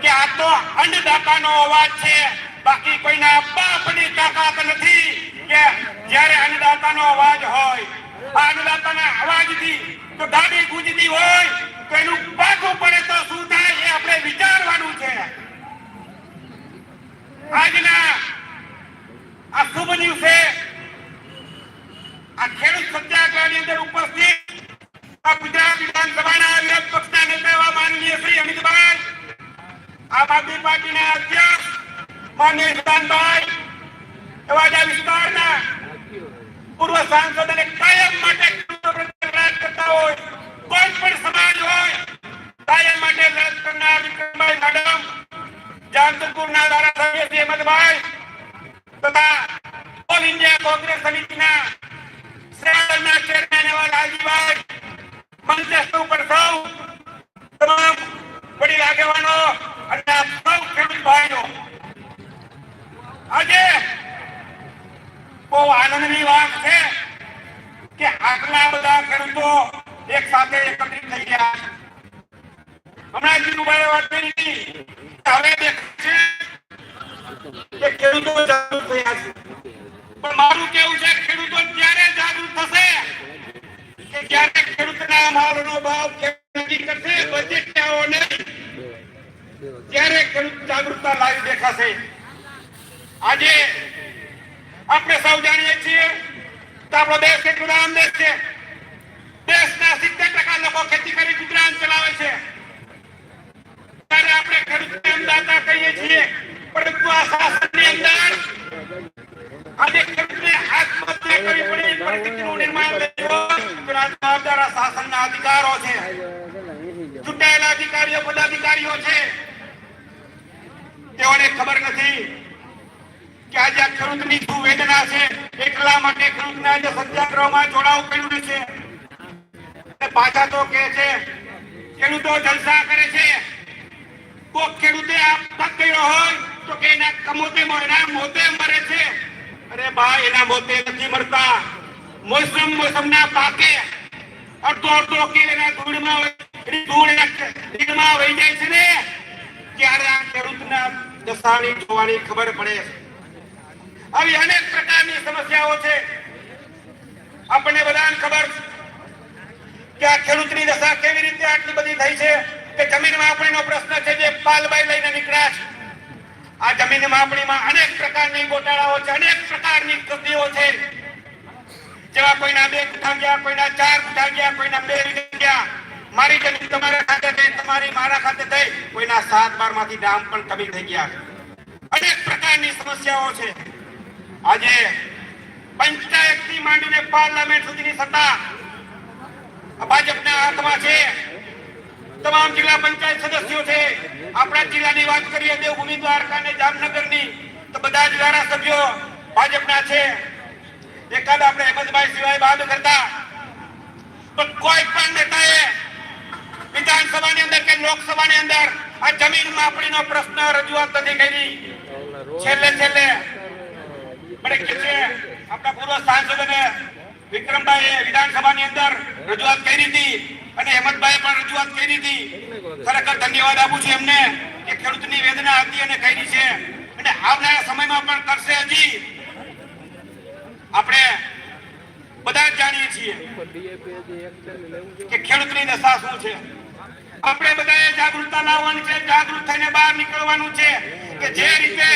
કે આ તો અન્નદાતાનો અવાજ છે, બાકી કોઈના બાપની તાકાત નથી કે જ્યારે અન્નદાતાનો અવાજ હોય, આ અન્નદાતાના અવાજથી તો દાડી ગુંજતી હોય તો એનું પાકું પડે તો શું થાય એ આપણે વિચારવાનું છે. આજના આ શુભ દિવસે આ ખેડૂત સત્યાગ્રહની અંદર ઉપસ્થિત ગુજરાત વિધાનસભાના વિરોધ પક્ષના નેતા એવા માનનીય શ્રી અમિતભાઈ, આમ આદમી પાર્ટીના અધ્યક્ષ માનનીય વિધાનભાઈ, એવા આ વિસ્તારના પૂર્વ સાંસદ અને કાયમ માટે લડત કરતા હોય, કોઈ પણ સમાજ હોય, કાયમ માટે લડત કરનાર વિક્રમભાઈ મેડમ, જામજોધપુરના ધારાસભ્ય શ્રી અહેમદભાઈ તથા ઓલ ઇન્ડિયા કોંગ્રેસ સમિતિના શ્રેણીના ચેરમેન એવા લાલજીભાઈ, મંચસ્થ ઉપર સૌ તમામ વડીલ આગેવાનો અને સૌ ખેડૂત ભાઈઓ, આજે બહુ આનંદની વાત છે કે આટલા બધા ખેડૂતો એક સાથે એકત્રિત થઈ ગયા. હમણાં જીતુભાઈએ વાત કરી હતી હવે દેખાય છે કે ખેડૂતો જાગૃત થયા છે, પણ મારું કેવું છે ખેડૂતો ત્યારે જાગૃત થશે કે જ્યારે ખેડૂતના માલનો ભાવ નક્કી કરશે, બજેટને ત્યારે ખેડૂત જાગૃતતા લાવી દેખાશે. આજે આપણે સૌ જાણીએ છીએ કે આપણો દેશ એક કૃષિ દેશ છે. દેશના 70% લોકો ખેતી કરી ગુજરાન ચલાવે છે. ત્યારે આપણે ખેડૂતને અન્નદાતા કહીએ છીએ, પરંતુ આ શાસનની અંદર આજે ખેડૂતને આત્મહત્યા કરવી પડે એ પરિસ્થિતિનું નિર્માણ થયું. જવાબદાર શાસનના અધિકારો છે, ચૂંટાયેલા અધિકારીઓ, પદાધિકારીઓ છે, તેઓને ખબર નથી કે આજે આ ખેડૂતની શું વેદના છે. એટલા માટે ખેડૂતને આજે સત્યાગ્રહમાં જોડાવું પડ્યું છે. પાછા તો કે છે ખેડૂતો જલસા કરે છે, કોક ખેડૂતે આપઘાત કર્યો હોય તો કે એના કમોતે એના મોતે મરે છે. અરે ભાઈ, એના મોતે નથી મરતા, મોસમના પાકે અડધો કે એના ધૂળમાં વહી જાય છે ને, ત્યારે આ ખેડૂતના દશાની જોવાની ખબર પડે છે. આવી અનેક પ્રકારની સમસ્યાઓ છે. આપણને બધાને ખબર કે આ ખેડૂતની દશા કેવી રીતે આટલી બધી થઈ છે કે જમીન માપણીનો પ્રશ્ન છે જે પાલભાઈ લઈને નીકળ્યા છે. આ જમીન માપણીમાં અનેક પ્રકારની ગોટાળાઓ છે, અનેક પ્રકારની કૃતિઓ છે. જેવા કોઈના 2 ગુઠા ગયા, કોઈના 4 ગુઠા ગયા, કોઈના 2 વીઘા ગયા. મારી જમીન તમારા ખાતે થઈ, તમારી મારા ખાતે થઈ, કોઈના 7-12 માંથી ડામ પણ કમી થઈ ગયા. અનેક પ્રકારની સમસ્યાઓ છે. આજે પંચાયતથી માંડીને પાર્લામેન્ટ સુધીની સત્તા ભાજપના હાથમાં છે. તમામ જિલ્લા પંચાયત સદસ્યો છે. આપણા જિલ્લાની વાત કરીએ દેવભૂમિ, દ્વારકા અને જામનગરની, તો બધા જ ધારાસભ્યો ભાજપના છે. એકાદ આપણે અહેમદભાઈ સિવાય બાદ કરતા તો કોઈ પણ નેતાએ વિધાનસભાની અંદર કે લોકસભાની અંદર આ જમીન માપણીનો પ્રશ્ન રજૂઆત નથી કરી. છેલ્લે મને કે છે આપણા પૂર્વ સાંસદ અને વિક્રમભાઈએ વિધાનસભાની અંદર રજૂઆત કરી હતી અને અહેમદભાઈએ પણ રજૂઆત કરી હતી. ખરેખર ધન્યવાદ આપું છું એમને કે ખેડૂતની વેદના હતી અને કરી છે અને આવનારા સમયમાં પણ કરશે. હજી આપણે બધા જાણીએ છીએ કે ખેડૂતની દશા શું છે. આપણે બધાએ જાગૃતતા લાવવાની છે, જાગૃત થઈને બહાર નીકળવાનું છે કે જે રીતે